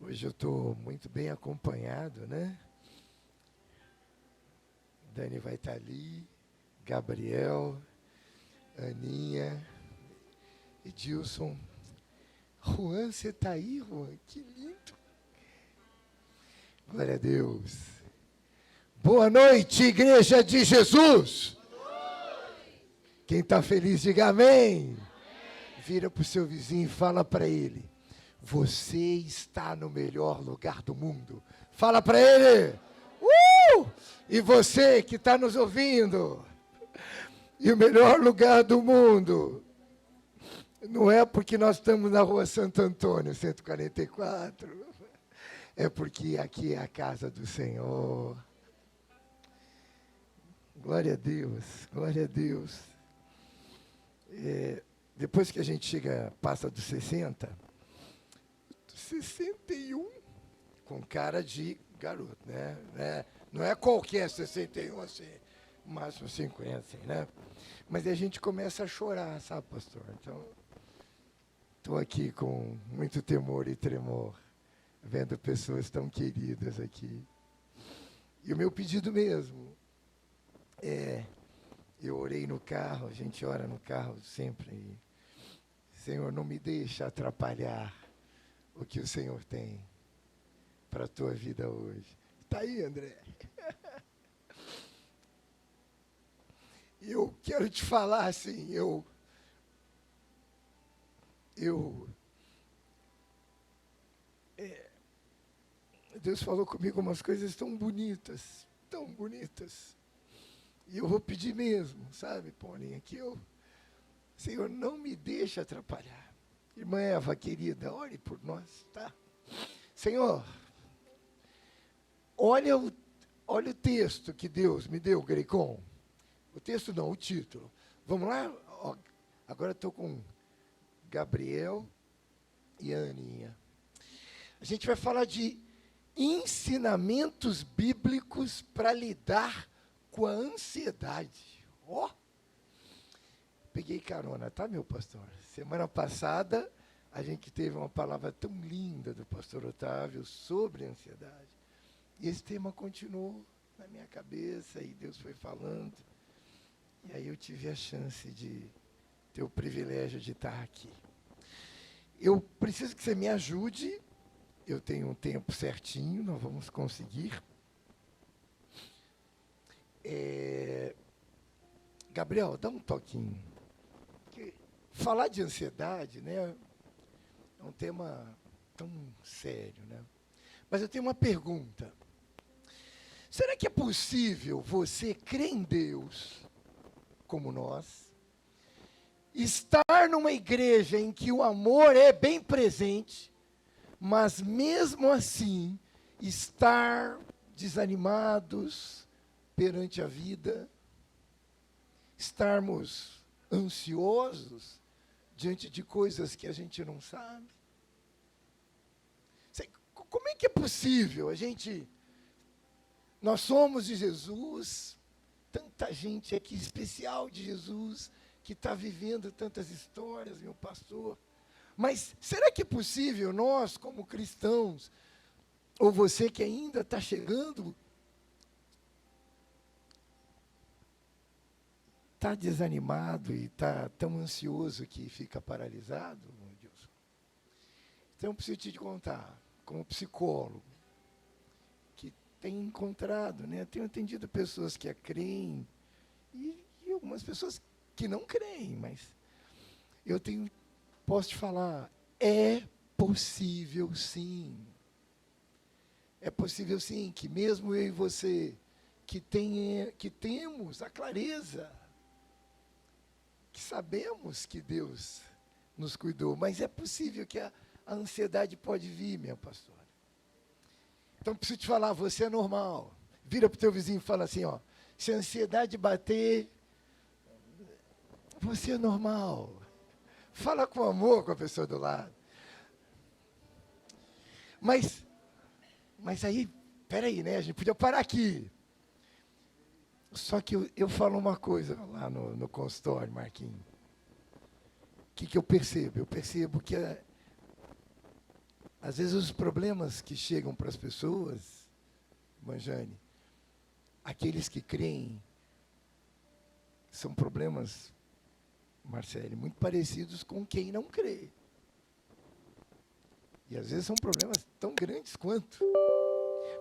Hoje eu estou muito bem acompanhado, né? Dani vai estar ali, Gabriel, Aninha, Edilson. Juan, você está aí, Juan? Que lindo! Glória a Deus. Boa noite, Igreja de Jesus! Quem está feliz, diga amém. Vira para o seu vizinho e fala para ele: você está no melhor lugar do mundo. Fala para ele. E você que está nos ouvindo, e o melhor lugar do mundo, não é porque nós estamos na rua Santo Antônio, 144, é porque aqui é a casa do Senhor. Glória a Deus, glória a Deus. Depois que a gente passa dos 60, 61, com cara de garoto, né? Não é qualquer 61, assim, máximo 50, assim, né? Mas a gente começa a chorar, sabe, pastor? Então, estou aqui com muito temor e tremor, vendo pessoas tão queridas aqui. E o meu pedido mesmo eu orei no carro, a gente ora no carro sempre, e, Senhor, não me deixa atrapalhar o que o Senhor tem para a tua vida hoje. Está aí, André? Eu quero te falar assim, Deus falou comigo umas coisas tão bonitas, e eu vou pedir mesmo, sabe, Paulinha, que Senhor, não me deixe atrapalhar. Irmã Eva, querida, ore por nós, tá? Senhor, olha o texto que Deus me deu, Greicon. O texto não, o título. Vamos lá? Ó, agora estou com Gabriel e a Aninha. A gente vai falar de ensinamentos bíblicos para lidar com a ansiedade. Ó! Peguei carona, tá, meu pastor? Semana passada, a gente teve uma palavra tão linda do pastor Otávio sobre ansiedade. E esse tema continuou na minha cabeça, e Deus foi falando. E aí eu tive a chance de ter o privilégio de estar aqui. Eu preciso que você me ajude. Eu tenho um tempo certinho, nós vamos conseguir. Gabriel, dá um toquinho. Porque falar de ansiedade, né, é um tema tão sério, né? Mas eu tenho uma pergunta. Será que é possível você crer em Deus, como nós, estar numa igreja em que o amor é bem presente, mas mesmo assim estar desanimados perante a vida, estarmos ansiosos diante de coisas que a gente não sabe? Como é que é possível nós somos de Jesus, tanta gente aqui especial de Jesus, que está vivendo tantas histórias, meu pastor. Mas será que é possível nós, como cristãos, ou você que ainda está chegando, está desanimado e está tão ansioso que fica paralisado, meu Deus? Então, eu preciso te contar, como psicólogo, que tem encontrado, né? Tenho atendido pessoas que creem e algumas pessoas que não creem, mas posso te falar, é possível sim. É possível sim que mesmo eu e você, que temos a clareza, que sabemos que Deus nos cuidou, mas é possível que a ansiedade pode vir, minha pastora. Então, preciso te falar, você é normal. Vira para o teu vizinho e fala assim, ó, se a ansiedade bater, você é normal. Fala com amor com a pessoa do lado. Mas aí, peraí, né? A gente podia parar aqui. Só que eu falo uma coisa lá no consultório, Marquinhos. O que eu percebo? Eu percebo que Às vezes os problemas que chegam para as pessoas, Manjane, aqueles que creem, são problemas, Marcele, muito parecidos com quem não crê. E às vezes são problemas tão grandes quanto.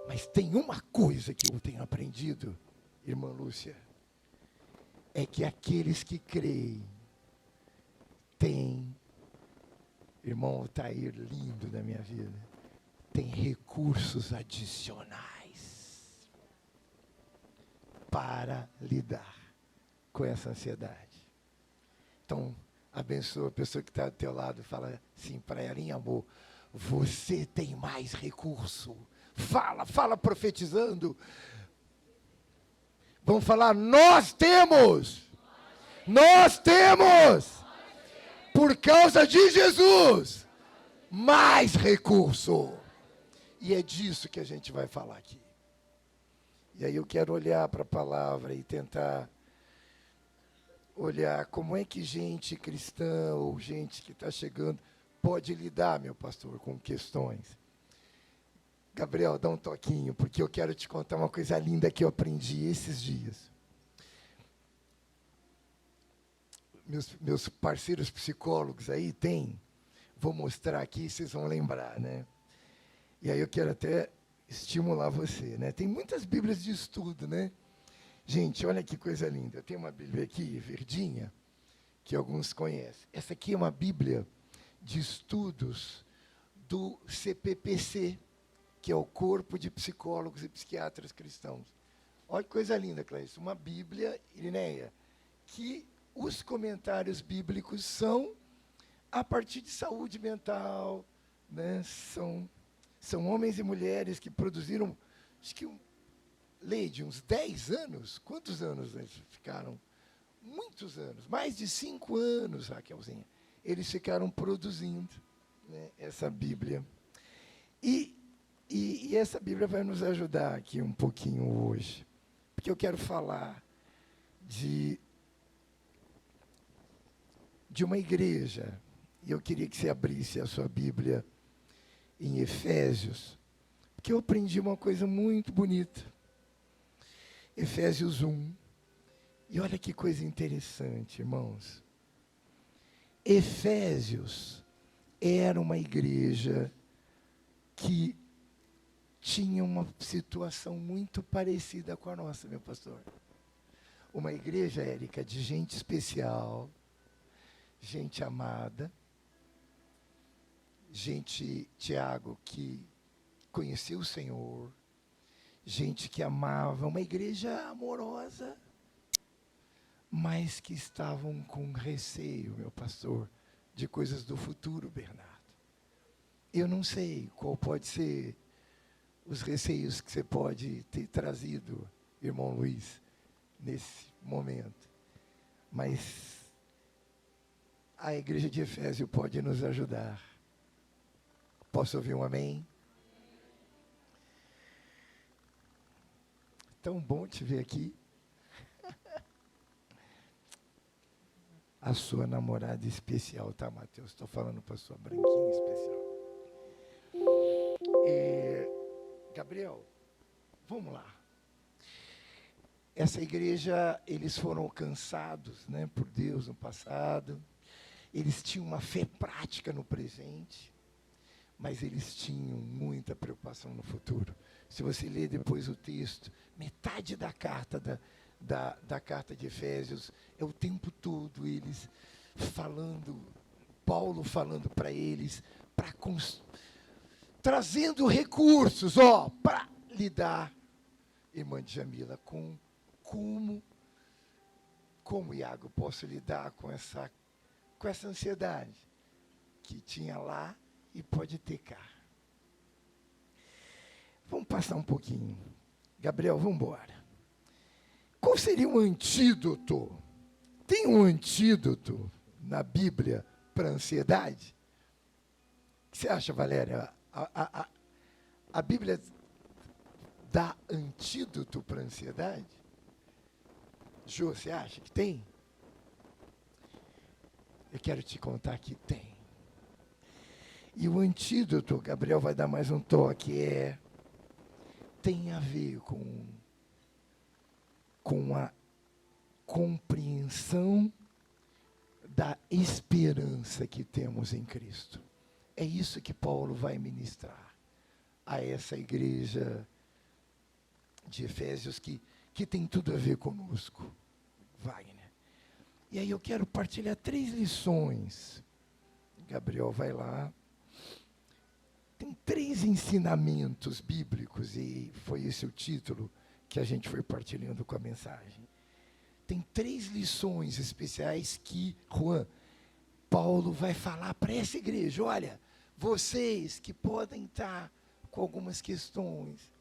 Mas tem uma coisa que eu tenho aprendido, irmã Lúcia, é que aqueles que creem têm, irmão Altair, lindo da minha vida, tem recursos adicionais para lidar com essa ansiedade. Então, abençoa a pessoa que está ao teu lado, fala assim para ela, em amor, você tem mais recurso. Fala profetizando. Vamos falar, nós temos, por causa de Jesus, mais recurso. E é disso que a gente vai falar aqui. E aí eu quero olhar para a palavra e tentar olhar como é que gente cristã ou gente que está chegando pode lidar, meu pastor, com questões. Gabriel, dá um toquinho, porque eu quero te contar uma coisa linda que eu aprendi esses dias. Meus parceiros psicólogos aí tem, vou mostrar aqui, vocês vão lembrar, né? E aí eu quero até estimular você, né? Tem muitas bíblias de estudo, né? Gente, olha que coisa linda. Eu tenho uma bíblia aqui, verdinha, que alguns conhecem. Essa aqui é uma bíblia de estudos do CPPC, que é o Corpo de Psicólogos e Psiquiatras Cristãos. Olha que coisa linda, Clarice. Uma bíblia, Irineia, que os comentários bíblicos são a partir de saúde mental, né? São homens e mulheres que produziram, acho que Leide, uns 10 anos. Quantos anos eles ficaram? Muitos anos, mais de 5 anos, Raquelzinha. Eles ficaram produzindo, né, essa Bíblia. E essa Bíblia vai nos ajudar aqui um pouquinho hoje, porque eu quero falar de uma igreja, e eu queria que você abrisse a sua Bíblia em Efésios, porque eu aprendi uma coisa muito bonita. Efésios 1. E olha que coisa interessante, irmãos. Efésios era uma igreja que tinha uma situação muito parecida com a nossa, meu pastor. Uma igreja, Érica, de gente especial, gente amada, gente, Tiago, que conheceu o Senhor, gente que amava, uma igreja amorosa, mas que estavam com receio, meu pastor, de coisas do futuro, Bernardo. Eu não sei qual pode ser os receios que você pode ter trazido, irmão Luiz, nesse momento. Mas a igreja de Efésio pode nos ajudar. Posso ouvir um amém? Tão bom te ver aqui. A sua namorada especial, tá, Mateus? Estou falando para a sua branquinha especial. Gabriel, vamos lá. Essa igreja, eles foram alcançados, né, por Deus no passado. Eles tinham uma fé prática no presente, mas eles tinham muita preocupação no futuro. Se você ler depois o texto, metade da carta da carta de Efésios é o tempo todo eles falando, Paulo falando para eles, trazendo recursos, para lidar, irmã Djamila, com como, Iago, posso lidar com essa ansiedade que tinha lá e pode ter cá. Vamos passar um pouquinho. Gabriel, vamos embora. Qual seria um antídoto? Tem um antídoto na Bíblia para a ansiedade? O que você acha, Valéria? A Bíblia dá antídoto para a ansiedade? Jô, você acha que tem? Eu quero te contar que tem. E o antídoto, Gabriel vai dar mais um toque, tem a ver com a compreensão da esperança que temos em Cristo. É isso que Paulo vai ministrar a essa igreja de Efésios que tem tudo a ver conosco. Wagner. E aí eu quero partilhar 3 lições. Gabriel vai lá. Tem 3 ensinamentos bíblicos, e foi esse o título que a gente foi partilhando com a mensagem. Tem 3 lições especiais que, Juan, Paulo vai falar para essa igreja. Olha, vocês que podem estar com algumas questões,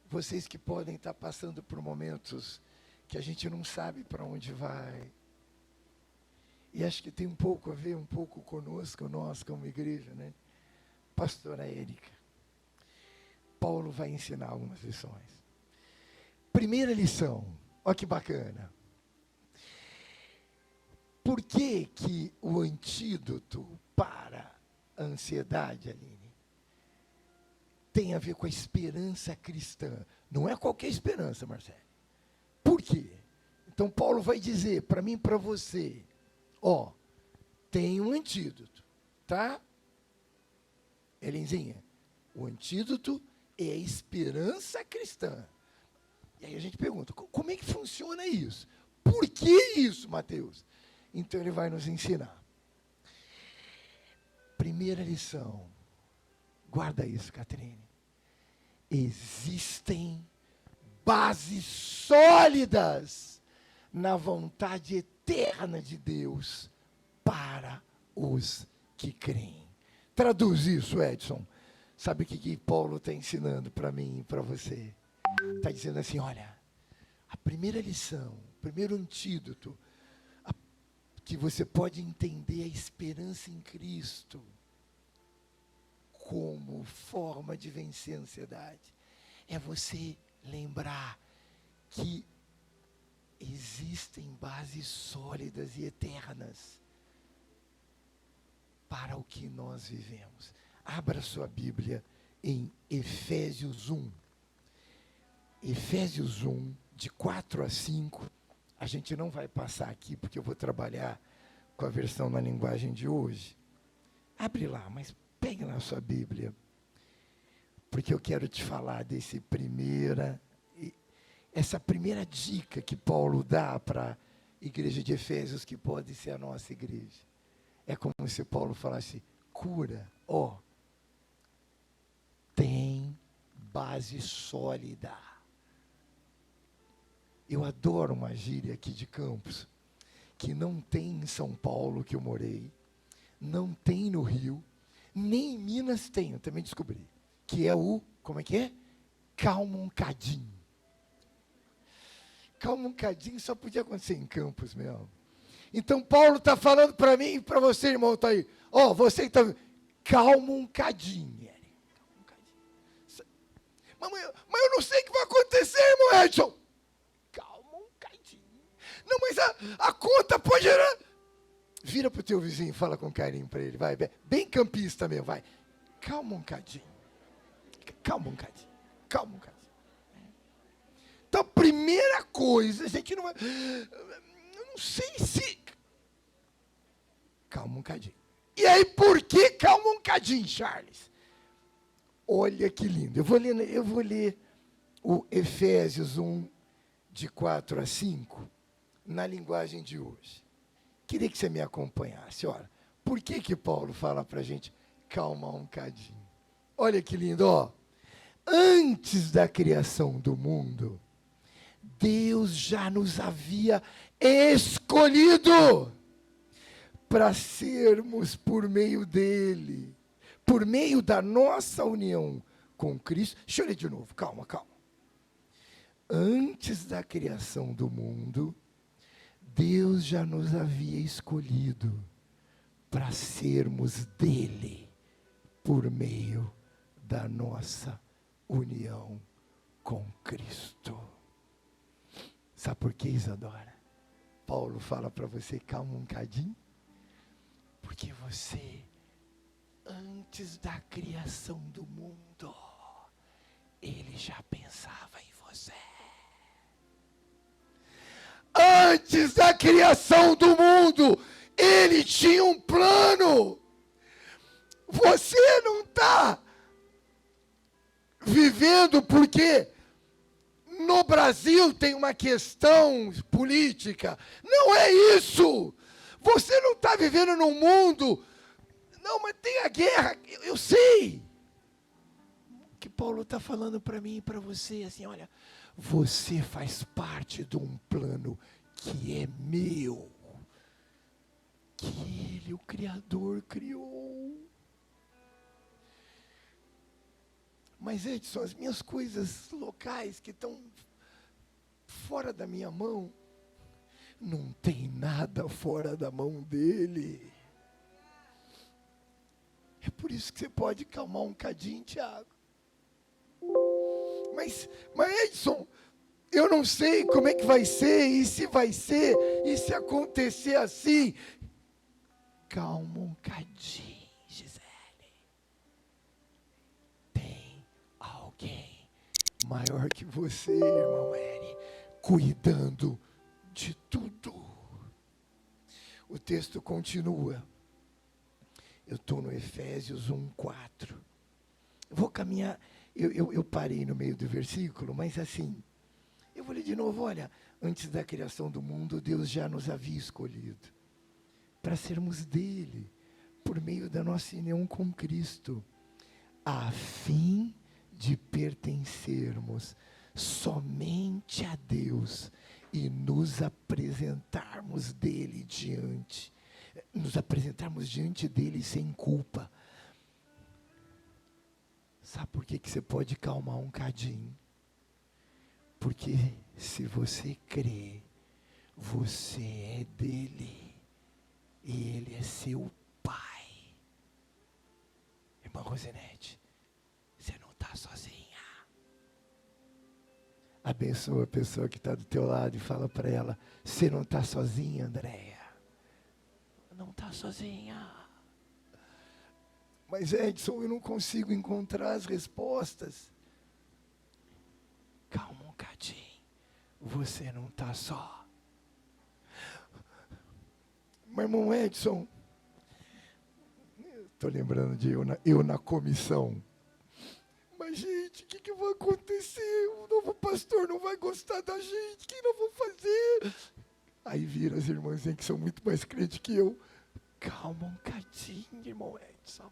vocês que podem estar passando por momentos que a gente não sabe para onde vai. E acho que tem um pouco a ver, um pouco conosco, nós como igreja, né? Pastora Érica. Paulo vai ensinar algumas lições. Primeira lição, olha que bacana. Por que que o antídoto para a ansiedade, Aline, tem a ver com a esperança cristã? Não é qualquer esperança, Marcelo. Por quê? Então Paulo vai dizer para mim e para você, tem um antídoto, tá? Helenzinha, o antídoto é a esperança cristã. E aí a gente pergunta, como é que funciona isso? Por que isso, Mateus? Então ele vai nos ensinar. Primeira lição, guarda isso, Catrine. Existem bases sólidas na vontade eterna de Deus para os que creem. Traduz isso, Edson. Sabe o que Paulo está ensinando para mim e para você? Está dizendo assim, olha, a primeira lição, o primeiro antídoto, que você pode entender a esperança em Cristo como forma de vencer a ansiedade, é você lembrar que existem bases sólidas e eternas para o que nós vivemos. Abra sua Bíblia em Efésios 1. Efésios 1, de 4 a 5. A gente não vai passar aqui, porque eu vou trabalhar com a versão na linguagem de hoje. Abre lá, mas pegue na sua Bíblia, porque eu quero te falar essa primeira dica que Paulo dá para a igreja de Efésios, que pode ser a nossa igreja. É como se Paulo falasse, cura, tem base sólida. Eu adoro uma gíria aqui de Campos, que não tem em São Paulo, que eu morei, não tem no Rio, nem em Minas tem, eu também descobri, que é como é que é? Calma um cadinho. Calma um cadinho só podia acontecer em Campos mesmo. Então Paulo está falando para mim e para você, irmão, está aí. Você que está... Calma um cadinho, Eric. Calma um cadinho. Mas eu não sei o que vai acontecer, irmão Edson. Calma um cadinho. Não, mas a conta pode gerar... Vira para o teu vizinho e fala com carinho para ele, vai. Bem campista mesmo, vai. Calma um cadinho. Calma um cadinho. Calma um cadinho. Então, a primeira coisa, a gente não vai... Eu não sei se... Calma um cadinho. E aí, por que calma um cadinho, Charles? Olha que lindo. Eu vou ler o Efésios 1, de 4 a 5, na linguagem de hoje. Queria que você me acompanhasse. Olha, por que Paulo fala para a gente calmar um cadinho? Olha que lindo, Antes da criação do mundo, Deus já nos havia escolhido para sermos por meio dele, por meio da nossa união com Cristo. Deixa eu ler de novo, calma. Antes da criação do mundo, Deus já nos havia escolhido para sermos dele, por meio da nossa união com Cristo. Sabe por que, Isadora? Paulo fala para você, calma um cadinho. Porque você Antes da criação do mundo, Ele já pensava em você. Antes da criação do mundo, Ele tinha um plano. Você não está vivendo porque no Brasil tem uma questão política. Não é isso. Você não está vivendo num mundo. Não, mas tem a guerra. Eu sei. O que Paulo está falando para mim e para você, assim, olha, você faz parte de um plano que é meu, que Ele, o Criador, criou. Mas, Edson, as minhas coisas locais que estão fora da minha mão, não tem nada fora da mão dele. É por isso que você pode calmar um cadinho, Tiago. Mas Edson, eu não sei como é que vai ser, e se acontecer assim. Calma um cadinho, Gisele. Tem alguém maior que você, irmão Eri, cuidando de tudo. O texto continua. Eu estou no Efésios 1:4. Eu vou caminhar, eu parei no meio do versículo, mas assim, eu vou ler de novo, olha, antes da criação do mundo, Deus já nos havia escolhido para sermos dele, por meio da nossa união com Cristo, a fim de pertencermos somente a Deus e nos apresentarmos diante dele sem culpa. Sabe por que você pode calmar um cadinho? Porque se você crê, você é dele e ele é seu pai. Irmã Rosinete, você não está sozinha. Abençoa a pessoa que está do teu lado e fala para ela, você não está sozinha, Andréia. Não está sozinha. Mas Edson, eu não consigo encontrar as respostas. Calma um cadinho. Você não está só. Mas, irmão Edson, estou lembrando de eu na comissão. Mas, gente, o que vai acontecer? O novo pastor não vai gostar da gente. O que nós vamos fazer? Aí viram as irmãzinhas que são muito mais crentes que eu. Calma um cadinho, irmão Edson.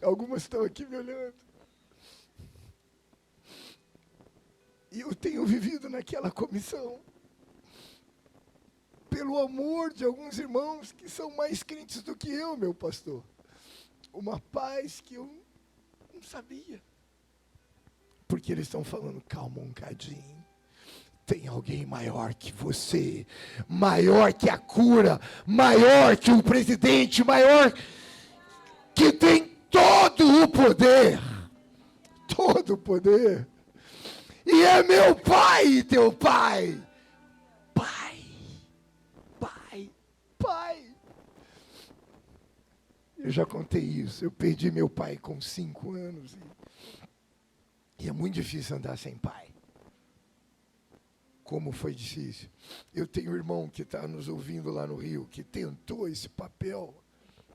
Algumas estão aqui me olhando. E eu tenho vivido naquela comissão. Pelo amor de alguns irmãos que são mais crentes do que eu, meu pastor. Uma paz que eu não sabia. Porque eles estão falando, calma um cadinho. Tem alguém maior que você. Maior que a cura. Maior que o presidente. Maior que tem todo o poder. Todo o poder. E é meu pai e teu pai. Pai. Eu já contei isso. Eu perdi meu pai com 5 anos. E é muito difícil andar sem pai. Como foi difícil. Eu tenho um irmão que está nos ouvindo lá no Rio, que tentou esse papel.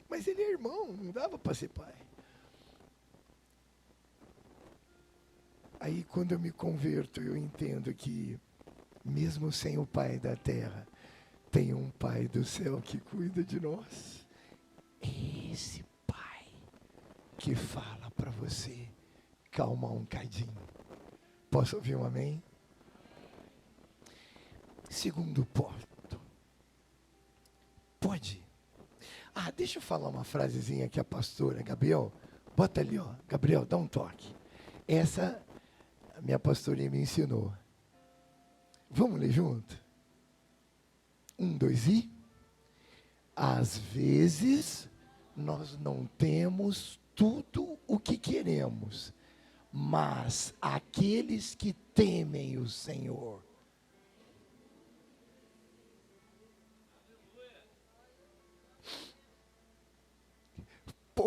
Mas ele é irmão, não dava para ser pai. Aí quando eu me converto, eu entendo que, mesmo sem o pai da terra, tem um pai do céu que cuida de nós. Esse pai que fala para você, calma um cadinho. Posso ouvir um amém? Segundo ponto. Pode. Deixa eu falar uma frasezinha que a pastora Gabriel, bota ali, ó. Gabriel, dá um toque. Essa a minha pastorinha me ensinou. Vamos ler junto? 1, 2 e... Às vezes, nós não temos tudo o que queremos, mas aqueles que temem o Senhor.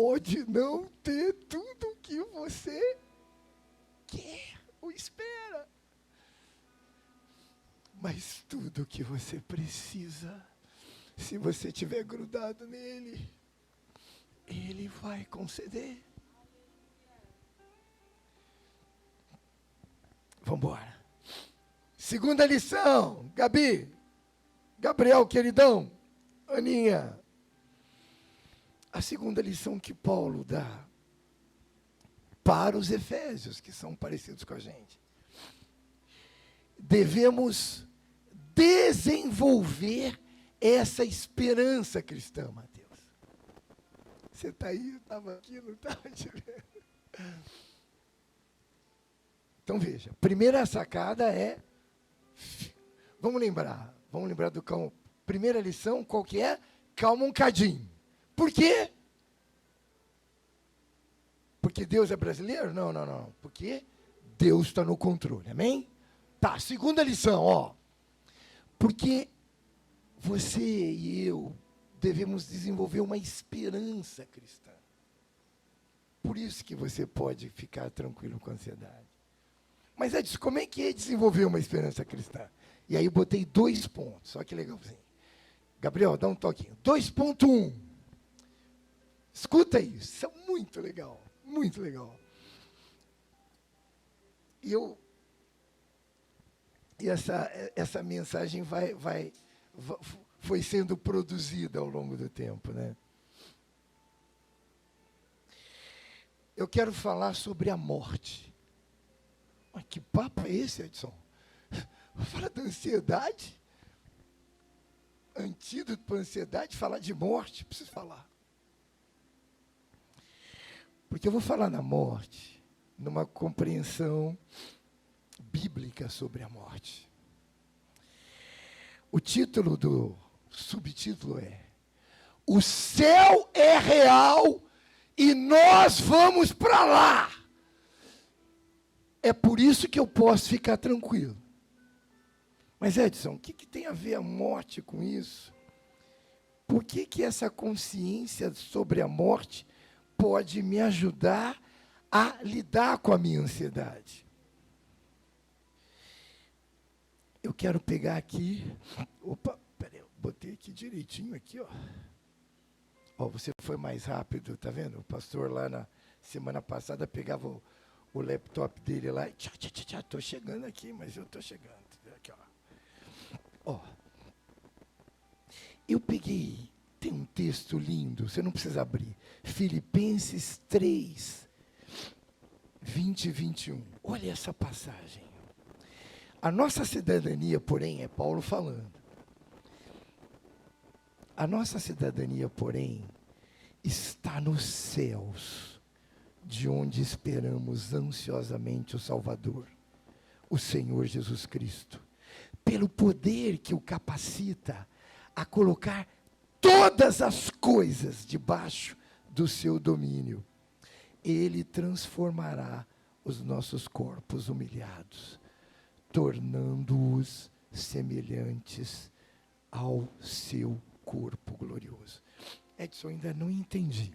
pode não ter tudo o que você quer ou espera. Mas tudo o que você precisa, se você estiver grudado nele, ele vai conceder. Vamos embora. Segunda lição, Gabi, Gabriel, queridão, Aninha. A segunda lição que Paulo dá para os efésios, que são parecidos com a gente. Devemos desenvolver essa esperança cristã, Mateus. Você está aí, eu estava aqui, não estava te vendo. Então veja, primeira sacada é, vamos lembrar do calma. Primeira lição, qual que é? Calma um cadinho. Por quê? Porque Deus é brasileiro? Não. Porque Deus está no controle, amém? Tá, segunda lição, ó. Porque você e eu devemos desenvolver uma esperança cristã. Por isso que você pode ficar tranquilo com a ansiedade. Mas Edson, como é que é desenvolver uma esperança cristã? E aí eu botei 2 pontos, olha que legalzinho. Gabriel, dá um toquinho. 2.1. Escuta isso, isso é muito legal, muito legal. E essa mensagem foi sendo produzida ao longo do tempo, né? Eu quero falar sobre a morte. Mas que papo é esse, Edson? Falar da ansiedade? Antídoto para a ansiedade? Falar de morte? Preciso falar. Porque eu vou falar na morte, numa compreensão bíblica sobre a morte. O título do subtítulo é: O céu é real e nós vamos para lá. É por isso que eu posso ficar tranquilo. Mas Edson, o que tem a ver a morte com isso? Por que essa consciência sobre a morte pode me ajudar a lidar com a minha ansiedade? Eu quero pegar aqui, peraí, eu botei aqui direitinho aqui, ó. Ó, você foi mais rápido, tá vendo? O pastor lá na semana passada pegava o laptop dele lá e tô chegando aqui, mas eu tô chegando. Aqui, ó. Eu peguei, tem um texto lindo, você não precisa abrir. Filipenses 3, 20 e 21. Olha essa passagem. A nossa cidadania, porém, é Paulo falando. A nossa cidadania, porém, está nos céus, de onde esperamos ansiosamente o Salvador, o Senhor Jesus Cristo, pelo poder que o capacita a colocar todas as coisas debaixo do seu domínio. Ele transformará os nossos corpos humilhados, tornando-os semelhantes ao seu corpo glorioso. Edson, ainda não entendi.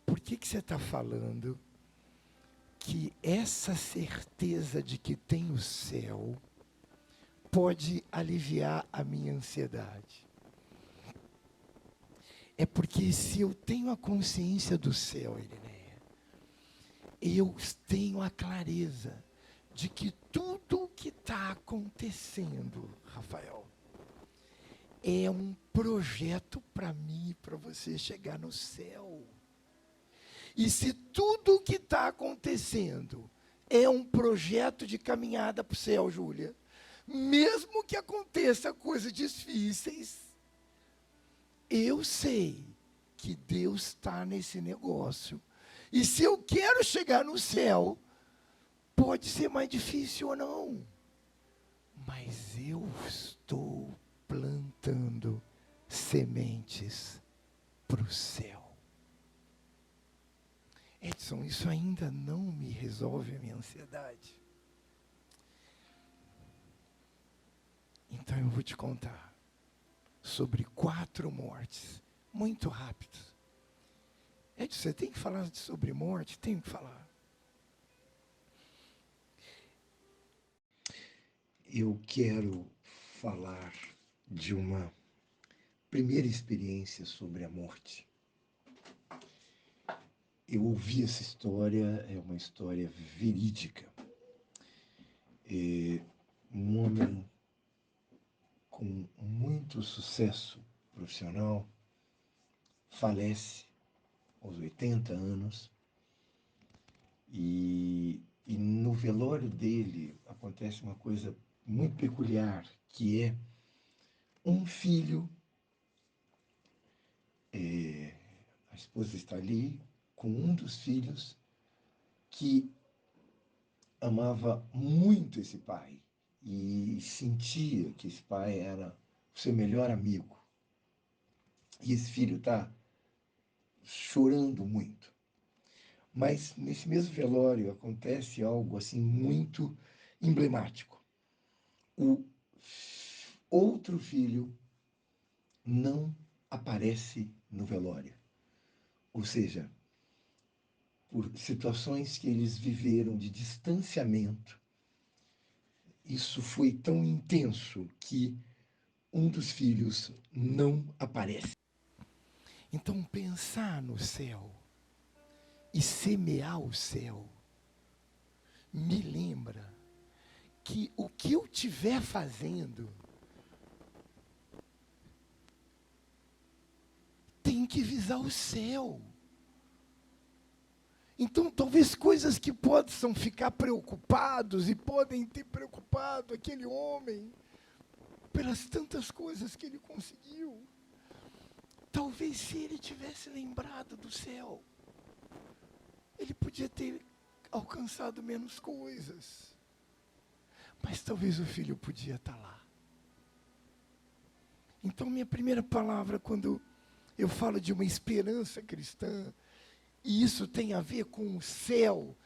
Por que você está falando que essa certeza de que tem o céu pode aliviar a minha ansiedade? É porque se eu tenho a consciência do céu, Irineia, eu tenho a clareza de que tudo o que está acontecendo, Rafael, é um projeto para mim e para você chegar no céu. E se tudo o que está acontecendo é um projeto de caminhada para o céu, Júlia, mesmo que aconteça coisas difíceis, eu sei que Deus está nesse negócio. E se eu quero chegar no céu, pode ser mais difícil ou não, mas eu estou plantando sementes para o céu. Edson, isso ainda não me resolve a minha ansiedade. Então eu vou te contar sobre 4 mortes muito rápidos. Edson, você tem que falar sobre morte? Tenho que falar. Eu quero falar de uma primeira experiência sobre a morte. Eu ouvi essa história, é uma história verídica. Um homem com muito sucesso profissional falece aos 80 anos e no velório dele acontece uma coisa muito peculiar, que é um filho, a esposa está ali com um dos filhos que amava muito esse pai e sentia que esse pai era o seu melhor amigo. E esse filho está chorando muito. Mas nesse mesmo velório acontece algo assim muito emblemático. O outro filho não aparece no velório. Ou seja, por situações que eles viveram de distanciamento, isso foi tão intenso que um dos filhos não aparece. Então, pensar no céu e semear o céu me lembra que o que eu estiver fazendo tem que visar o céu. Então, talvez coisas que possam ficar preocupados e podem ter preocupado aquele homem pelas tantas coisas que ele conseguiu. Talvez se ele tivesse lembrado do céu, ele podia ter alcançado menos coisas. Mas talvez o filho podia estar lá. Então, minha primeira palavra, quando eu falo de uma esperança cristã, e isso tem a ver com o céu,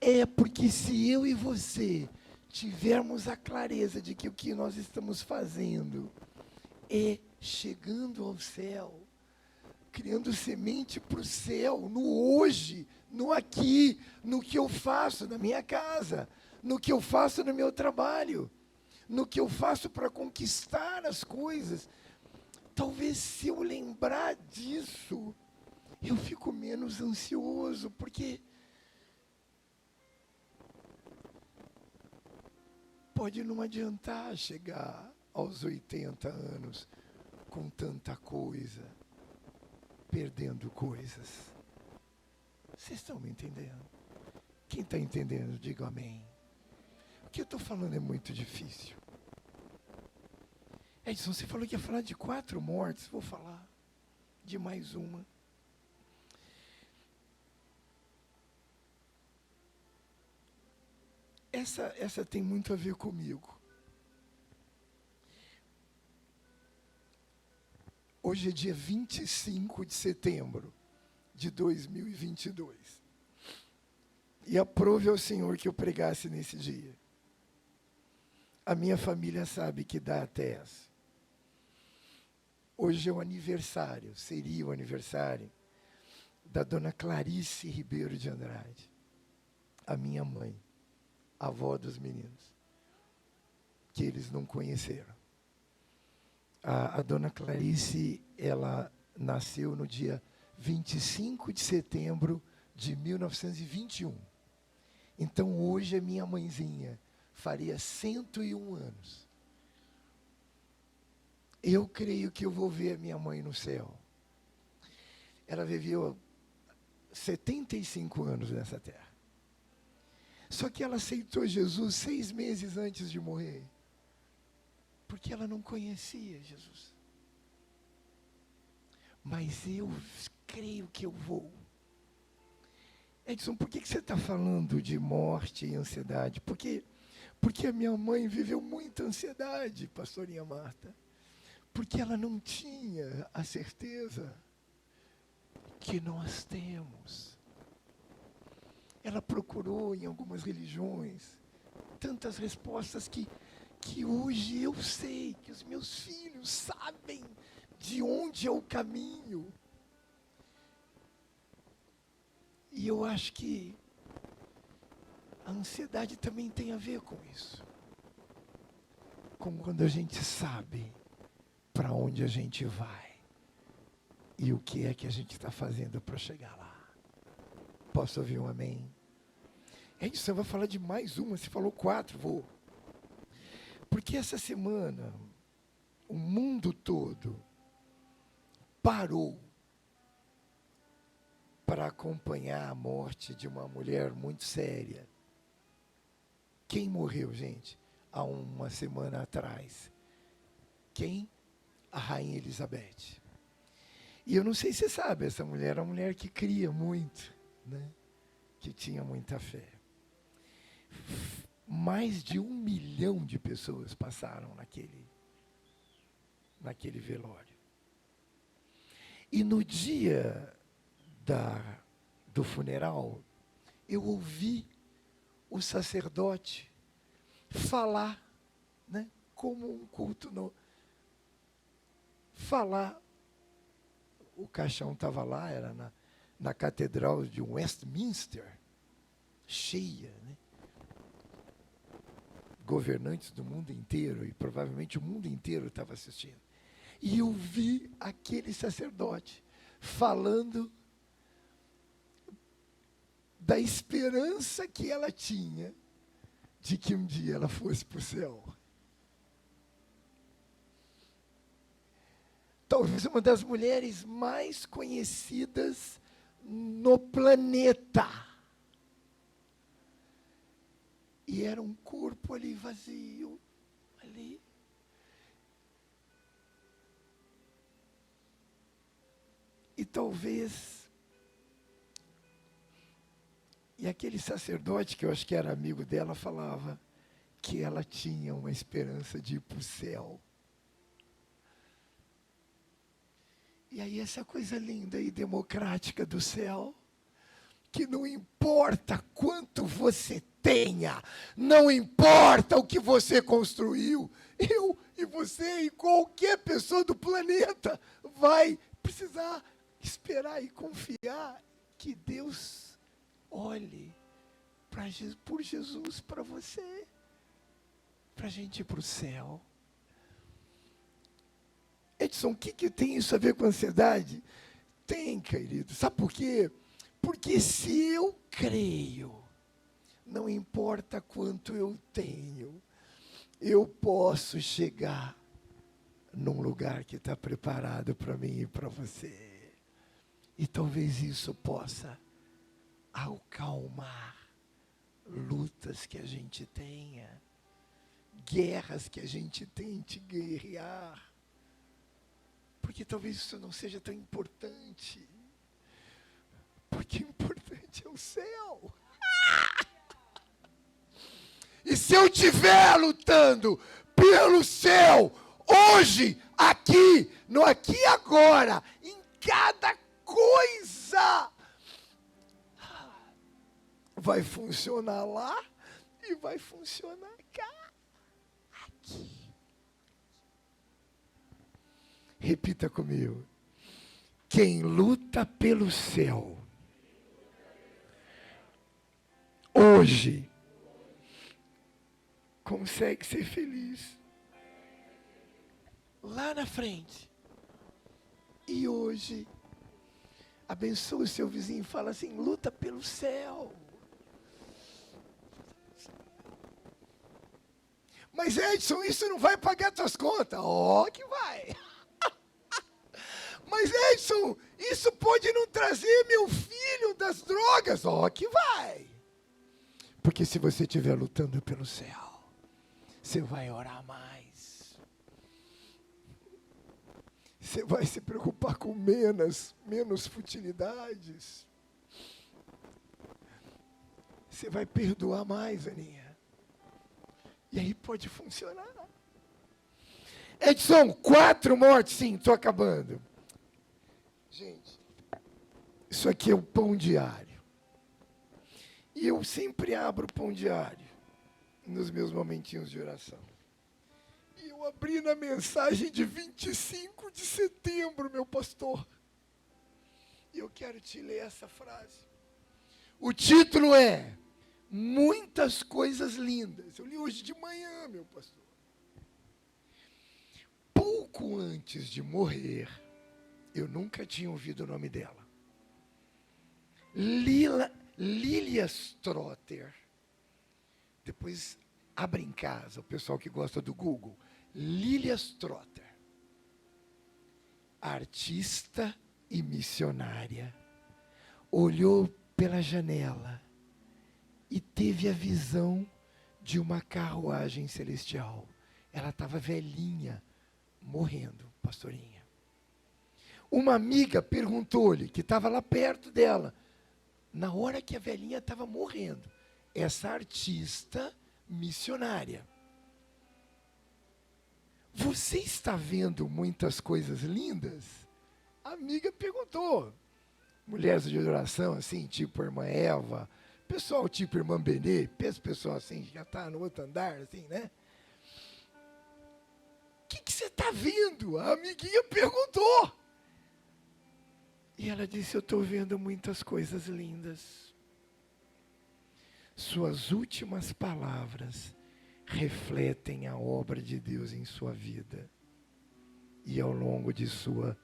é porque se eu e você tivermos a clareza de que o que nós estamos fazendo é chegando ao céu, criando semente para o céu, no hoje, no aqui, no que eu faço na minha casa, no que eu faço no meu trabalho, no que eu faço para conquistar as coisas. Talvez se eu lembrar disso, eu fico menos ansioso, porque pode não adiantar chegar aos 80 anos com tanta coisa, perdendo coisas. Vocês estão me entendendo? Quem está entendendo, diga amém. O que eu estou falando é muito difícil. Edson, você falou que ia falar de 4 mortes, vou falar de mais uma. Essa tem muito a ver comigo. Hoje é dia 25 de setembro de 2022. E aprove ao Senhor que eu pregasse nesse dia. A minha família sabe que data é essa. Hoje é o aniversário, seria o aniversário da dona Clarice Ribeiro de Andrade, a minha mãe, a avó dos meninos, que eles não conheceram. A dona Clarice, ela nasceu no dia 25 de setembro de 1921. Então, hoje, a minha mãezinha faria 101 anos. Eu creio que eu vou ver a minha mãe no céu. Ela viveu 75 anos nessa terra. Só que ela aceitou Jesus 6 meses antes de morrer. Porque ela não conhecia Jesus. Mas eu creio que eu vou. Edson, por que você está falando de morte e ansiedade? Porque a minha mãe viveu muita ansiedade, pastorinha Marta. Porque ela não tinha a certeza que nós temos. Ela procurou em algumas religiões tantas respostas que hoje eu sei, que os meus filhos sabem de onde é o caminho. E eu acho que a ansiedade também tem a ver com isso. Com quando a gente sabe para onde a gente vai e o que é que a gente está fazendo para chegar lá. Posso ouvir um amém? Edson, vai falar de mais uma, você falou 4, vou. Porque essa semana, o mundo todo parou para acompanhar a morte de uma mulher muito séria. Quem morreu, gente, há uma semana atrás? Quem? A Rainha Elizabeth. E eu não sei se você sabe, essa mulher é uma mulher que cria muito, né? Que tinha muita fé. Mais de 1 milhão de pessoas passaram naquele velório. E no dia do funeral, eu ouvi o sacerdote falar, né, como um culto, falar. O caixão estava lá, era na Catedral de Westminster, cheia, né? Governantes do mundo inteiro, e provavelmente o mundo inteiro estava assistindo. E eu vi aquele sacerdote falando da esperança que ela tinha de que um dia ela fosse para o céu. Talvez uma das mulheres mais conhecidas no planeta. E era um corpo ali vazio, ali. E talvez... E aquele sacerdote, que eu acho que era amigo dela, falava que ela tinha uma esperança de ir para o céu. E aí essa coisa linda e democrática do céu, que não importa quanto você tenha, não importa o que você construiu, eu e você e qualquer pessoa do planeta vai precisar esperar e confiar que Deus olhe por Jesus para você, para a gente ir para o céu. Edson, o que tem isso a ver com ansiedade? Tem, querido. Sabe por quê? Porque se eu creio, não importa quanto eu tenho, eu posso chegar num lugar que está preparado para mim e para você. E talvez isso possa acalmar lutas que a gente tenha, guerras que a gente tente guerrear. Porque talvez isso não seja tão importante. Porque o importante é o céu. E se eu estiver lutando pelo céu, hoje, aqui, no aqui e agora, em cada coisa, vai funcionar lá e vai funcionar cá, aqui. Repita comigo. Quem luta pelo céu, hoje, consegue ser feliz. Lá na frente. E hoje, abençoa o seu vizinho e fala assim, luta pelo céu. Mas Edson, isso não vai pagar suas contas. Ó, que vai. Mas Edson, isso pode não trazer meu filho das drogas. Ó, que vai. Porque se você estiver lutando pelo céu, você vai orar mais. Você vai se preocupar com menos futilidades. Você vai perdoar mais, Aninha. E aí pode funcionar. Edson, 4 mortes, sim, estou acabando. Gente, isso aqui é o pão diário. E eu sempre abro o pão diário nos meus momentinhos de oração. E eu Eu abri na mensagem de 25 de setembro, meu pastor. E eu quero te ler essa frase. O título é Muitas Coisas Lindas. Eu li hoje de manhã, meu pastor. Pouco antes de morrer, eu nunca tinha ouvido o nome dela. Lilia Strotter. Depois abre em casa, o pessoal que gosta do Google. Lilia Strotter. Artista e missionária. Olhou pela janela e teve a visão de uma carruagem celestial. Ela estava velhinha, morrendo, pastorinha. Uma amiga perguntou-lhe, que estava lá perto dela, na hora que a velhinha estava morrendo, essa artista missionária: você está vendo muitas coisas lindas? A amiga perguntou. Mulheres de oração, assim, tipo a irmã Eva, pessoal tipo irmã Benê, pessoal assim, já está no outro andar, assim, né? O que você está vendo? A amiguinha perguntou. E ela disse, eu estou vendo muitas coisas lindas. Suas últimas palavras refletem a obra de Deus em sua vida e ao longo de sua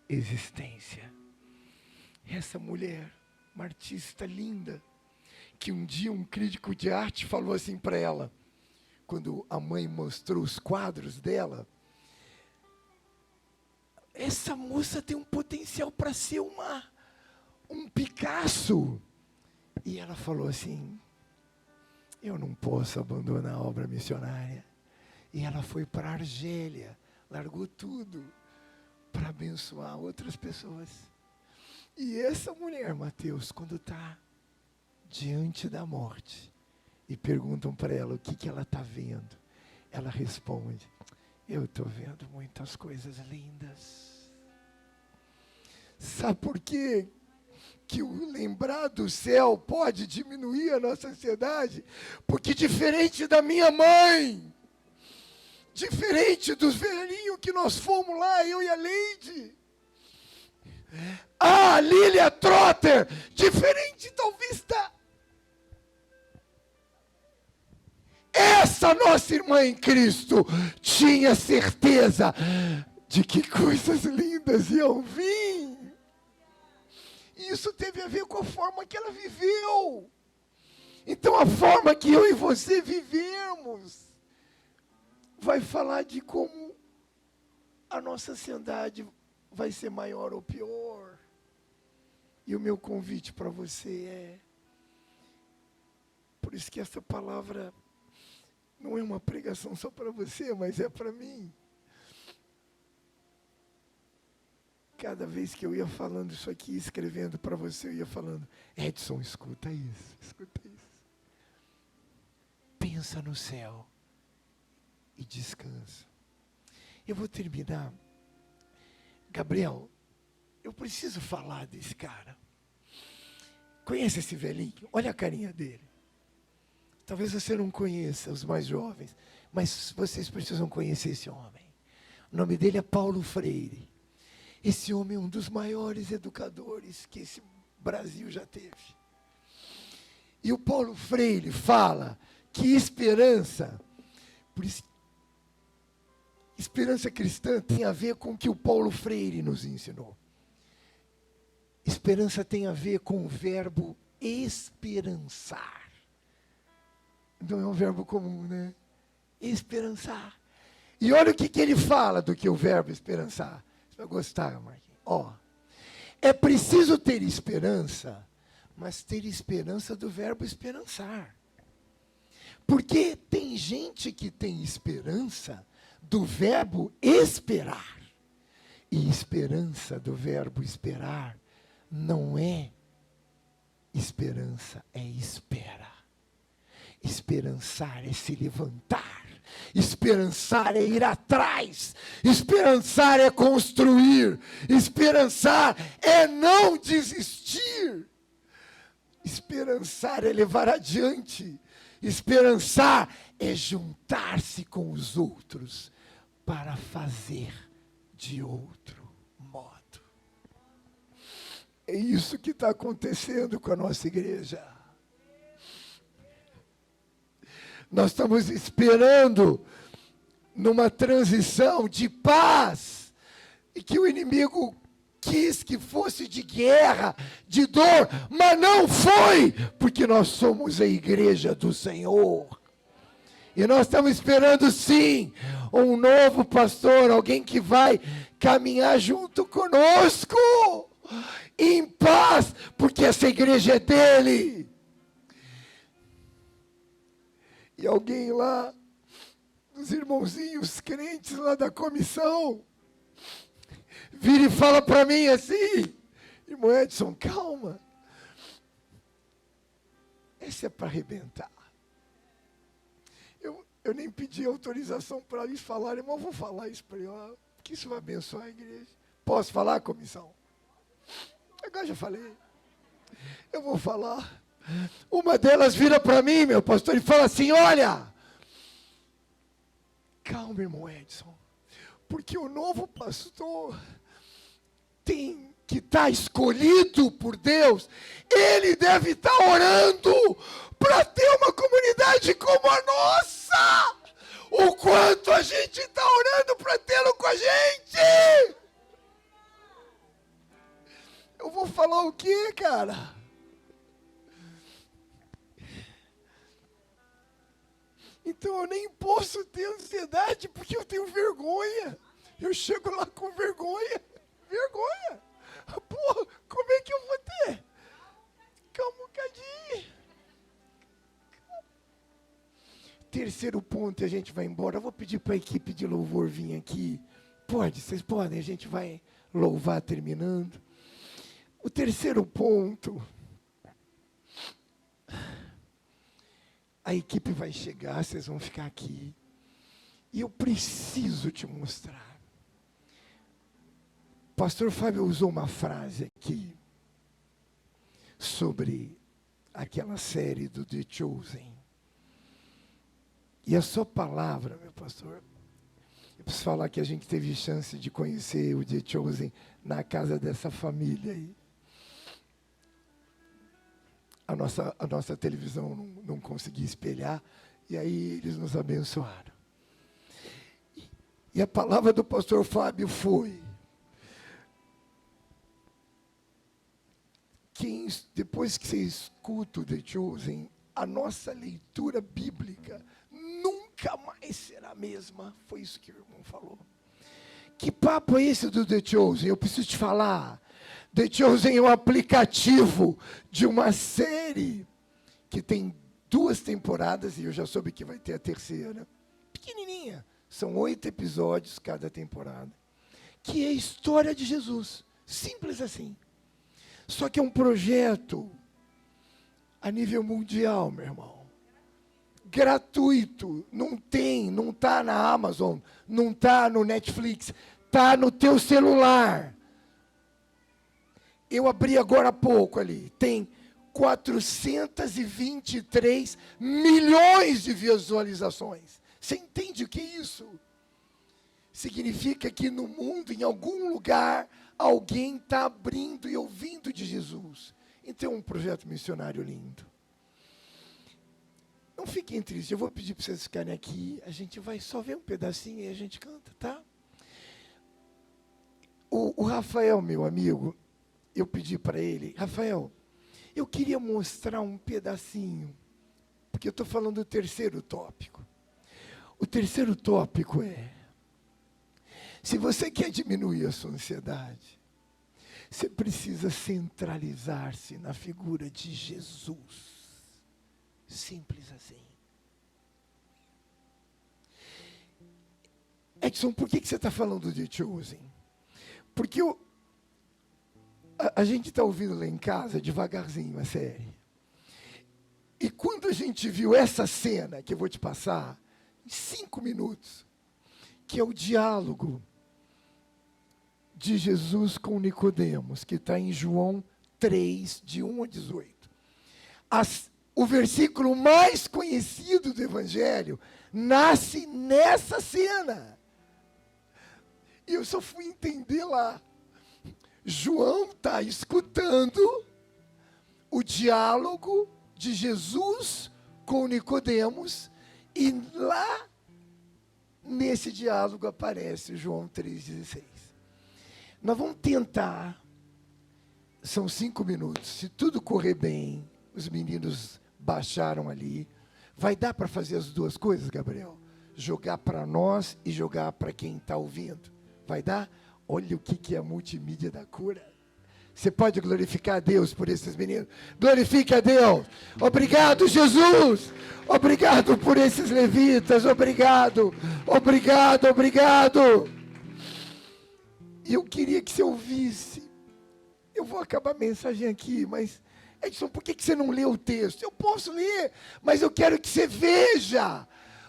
existência. Essa mulher, uma artista linda, que um dia um crítico de arte falou assim para ela, quando a mãe mostrou os quadros dela, essa moça tem um potencial para ser um Picasso. E ela falou assim, eu não posso abandonar a obra missionária. E ela foi para a Argélia, largou tudo para abençoar outras pessoas. E essa mulher, Mateus, quando está diante da morte e perguntam para ela o que ela está vendo, ela responde, eu estou vendo muitas coisas lindas. Sabe por quê que o lembrar do céu pode diminuir a nossa ansiedade? Porque diferente da minha mãe, diferente dos velhinhos que nós fomos lá, eu e a Leide, a Lilia Trotter, diferente talvez da... Essa nossa irmã em Cristo tinha certeza de que coisas lindas iam vir. E isso teve a ver com a forma que ela viveu. Então a forma que eu e você vivemos vai falar de como a nossa ansiedade vai ser maior ou pior. E o meu convite para você é, por isso que essa palavra não é uma pregação só para você, mas é para mim. Cada vez que eu ia falando isso aqui, escrevendo para você, eu ia falando, Edson, escuta isso, escuta isso. Pensa no céu e descansa. Eu vou terminar. Gabriel, eu preciso falar desse cara. Conhece esse velhinho? Olha a carinha dele. Talvez você não conheça, os mais jovens, mas vocês precisam conhecer esse homem. O nome dele é Paulo Freire. Esse homem é um dos maiores educadores que esse Brasil já teve. E o Paulo Freire fala que esperança, por isso, esperança cristã tem a ver com o que o Paulo Freire nos ensinou. Esperança tem a ver com o verbo esperançar. Não é um verbo comum, né? Esperançar. E olha o que ele fala do que o verbo esperançar. Você vai gostar, Marquinhos. Ó, é preciso ter esperança, mas ter esperança do verbo esperançar. Porque tem gente que tem esperança do verbo esperar. E esperança do verbo esperar não é esperança, é espera. Esperançar é se levantar. Esperançar é ir atrás. Esperançar é construir. Esperançar é não desistir. Esperançar é levar adiante. Esperançar é juntar-se com os outros para fazer de outro modo. É isso que está acontecendo com a nossa igreja. Nós estamos esperando numa transição de paz, e que o inimigo quis que fosse de guerra, de dor, mas não foi, porque nós somos a igreja do Senhor. E nós estamos esperando sim, um novo pastor, alguém que vai caminhar junto conosco, em paz, porque essa igreja é dele. E alguém lá, dos irmãozinhos crentes lá da comissão, vira e fala para mim assim: irmão Edson, calma. Esse é para arrebentar. Eu nem pedi autorização para eles falarem, mas eu vou falar isso para ele, que isso vai abençoar a igreja. Posso falar, comissão? Agora já falei. Eu vou falar. Uma delas vira para mim, meu pastor, e fala assim: olha, calma, irmão Edson, porque o novo pastor tem que estar escolhido por Deus, ele deve estar orando para ter uma comunidade como a nossa. O quanto a gente está orando para tê-lo com a gente. Eu vou falar o quê, cara? Então eu nem posso ter ansiedade, porque eu tenho vergonha. Eu chego lá com vergonha. Vergonha. Porra, como é que eu vou ter? Calma um bocadinho. Terceiro ponto, e a gente vai embora. Eu vou pedir para a equipe de louvor vir aqui. Pode, vocês podem, a gente vai louvar terminando. O terceiro ponto, a equipe vai chegar, vocês vão ficar aqui. E eu preciso te mostrar. O pastor Fábio usou uma frase aqui sobre aquela série do The Chosen. E a sua palavra, meu pastor, eu preciso falar que a gente teve chance de conhecer o The Chosen na casa dessa família aí. A nossa televisão não conseguia espelhar, e aí eles nos abençoaram. E a palavra do pastor Fábio foi: depois que você escuta o The Chosen, a nossa leitura bíblica nunca mais será a mesma. Foi isso que o irmão falou. Que papo é esse do The Chosen? Eu preciso te falar. The Chosen é um aplicativo de uma série que tem 2 temporadas, e eu já soube que vai ter a terceira. Pequenininha. São 8 episódios cada temporada. Que é a história de Jesus. Simples assim. Só que é um projeto a nível mundial, meu irmão. Gratuito. Não está na Amazon, não está no Netflix, está no teu celular. Eu abri agora há pouco ali, tem 423 milhões de visualizações. Você entende o que é isso? Significa que no mundo, em algum lugar, alguém está abrindo e ouvindo de Jesus. Então é um projeto missionário lindo. Não fiquem tristes, eu vou pedir para vocês ficarem aqui, a gente vai só ver um pedacinho e a gente canta, tá? O Rafael, meu amigo, eu pedi para ele: Rafael, eu queria mostrar um pedacinho, porque eu estou falando do terceiro tópico. O terceiro tópico é: se você quer diminuir a sua ansiedade, você precisa centralizar-se na figura de Jesus. Simples assim. Edson, por que você está falando de Chosen? Porque a gente está ouvindo lá em casa devagarzinho a série. E quando a gente viu essa cena, que eu vou te passar, em 5 minutos, que é o diálogo de Jesus com Nicodemos, que está em João 3, de 1 a 18. O versículo mais conhecido do Evangelho nasce nessa cena. E eu só fui entender lá. João está escutando o diálogo de Jesus com Nicodemos, e lá nesse diálogo aparece João 3,16. Nós vamos tentar, são 5 minutos, se tudo correr bem, os meninos baixaram ali, vai dar para fazer as duas coisas, Gabriel? Jogar para nós e jogar para quem está ouvindo. Vai dar? Olha o que é a multimídia da cura. Você pode glorificar a Deus por esses meninos? Glorifique a Deus. Obrigado, Jesus. Obrigado por esses levitas. Obrigado. Obrigado, obrigado. E eu queria que você ouvisse. Eu vou acabar a mensagem aqui, mas... Edson, por que você não lê o texto? Eu posso ler, mas eu quero que você veja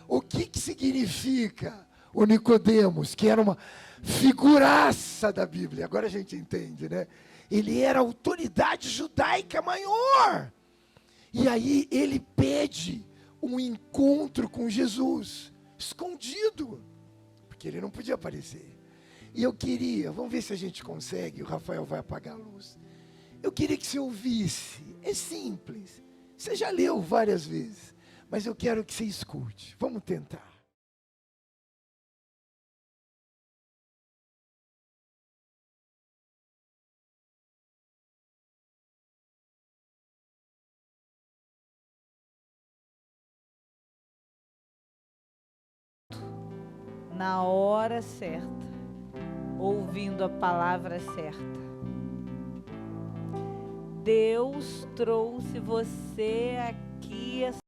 o que significa o Nicodemos, que era uma figuraça da Bíblia. Agora a gente entende, né? Ele era a autoridade judaica maior. E aí ele pede um encontro com Jesus, escondido, porque ele não podia aparecer. E eu queria, vamos ver se a gente consegue, o Rafael vai apagar a luz. Eu queria que você ouvisse, é simples, você já leu várias vezes, mas eu quero que você escute, vamos tentar. Na hora certa, ouvindo a palavra certa. Deus trouxe você aqui